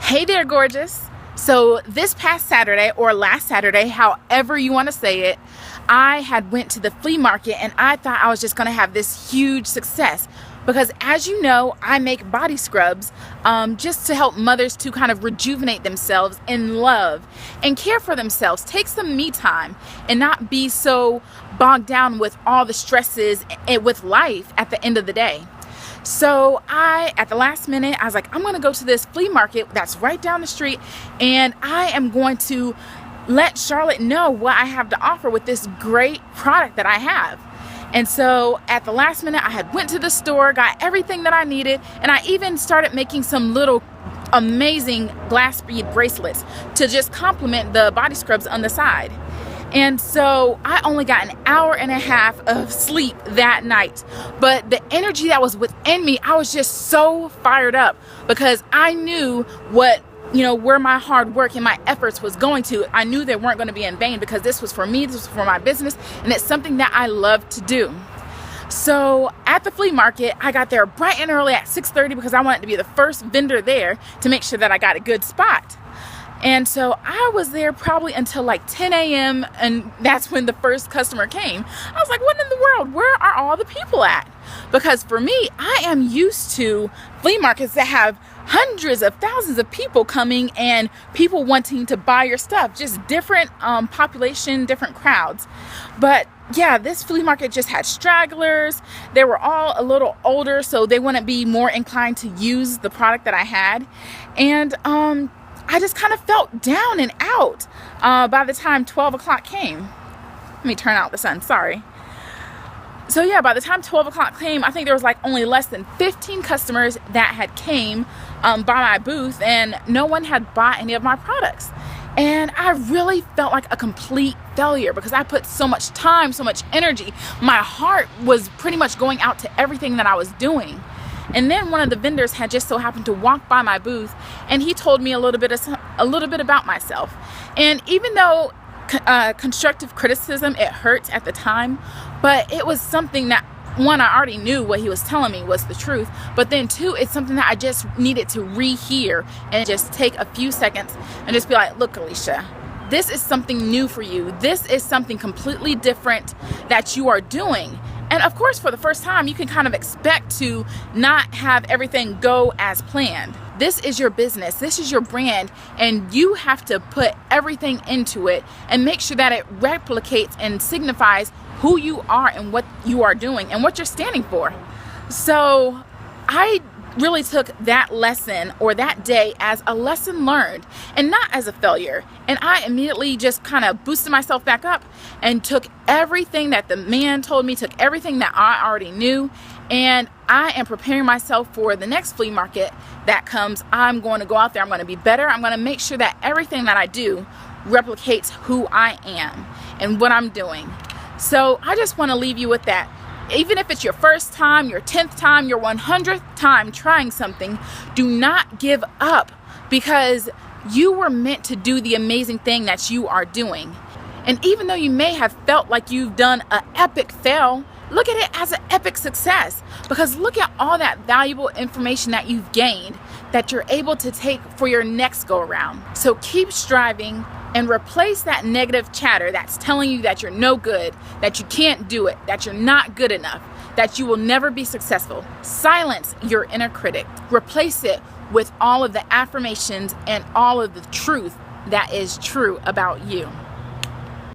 Hey there, gorgeous. So this past Saturday, or last Saturday, however you want to say it, I had went to the flea market and I thought I was just going to have this huge success because, as you know, I make body scrubs just to help mothers to kind of rejuvenate themselves and love and care for themselves, take some me time and not be so bogged down with all the stresses with life at the end of the day. So at the last minute, I was like, I'm going to go to this flea market that's right down the street, and I am going to let Charlotte know what I have to offer with this great product that I have. And so at the last minute, I had went to the store, got everything that I needed, and I even started making some little amazing glass bead bracelets to just complement the body scrubs on the side. And so I only got an hour and a half of sleep that night. But the energy that was within me, I was just so fired up because I knew where my hard work and my efforts was going to. I knew they weren't going to be in vain because this was for me, this was for my business, and it's something that I love to do. So at the flea market, I got there bright and early at 6:30 because I wanted to be the first vendor there to make sure that I got a good spot. And so I was there probably until like 10 a.m. and that's when the first customer came. I was like, what in the world? Where are all the people at? Because for me, I am used to flea markets that have hundreds of thousands of people coming and people wanting to buy your stuff, just different population, different crowds. But yeah, this flea market just had stragglers. They were all a little older, so they wouldn't be more inclined to use the product that I had. And I just kind of felt down and out by the time 12 o'clock came. Let me turn out the sun, sorry. So yeah, by the time 12 o'clock came, I think there was like only less than 15 customers that had came by my booth, and no one had bought any of my products. And I really felt like a complete failure because I put so much time, so much energy. My heart was pretty much going out to everything that I was doing. And then one of the vendors had just so happened to walk by my booth, and he told me a little bit about myself. And even though constructive criticism, it hurts at the time, but it was something that, one, I already knew what he was telling me was the truth, but then two, it's something that I just needed to rehear and just take a few seconds and just be like, look, Alicia, this is something new for you. This is something completely different that you are doing. And of course, for the first time, you can kind of expect to not have everything go as planned. This is your business, this is your brand, and you have to put everything into it and make sure that it replicates and signifies who you are and what you are doing and what you're standing for. So I really took that lesson or that day as a lesson learned and not as a failure. And I immediately just kind of boosted myself back up and took everything that the man told me, took everything that I already knew, and I am preparing myself for the next flea market that comes. I'm going to go out there, I'm going to be better, I'm going to make sure that everything that I do replicates who I am and what I'm doing. So I just want to leave you with that. Even if it's your first time, your 10th time, your 100th time trying something, do not give up because you were meant to do the amazing thing that you are doing. And even though you may have felt like you've done an epic fail, look at it as an epic success because look at all that valuable information that you've gained that you're able to take for your next go around. So keep striving and replace that negative chatter that's telling you that you're no good, that you can't do it, that you're not good enough, that you will never be successful. Silence your inner critic. Replace it with all of the affirmations and all of the truth that is true about you.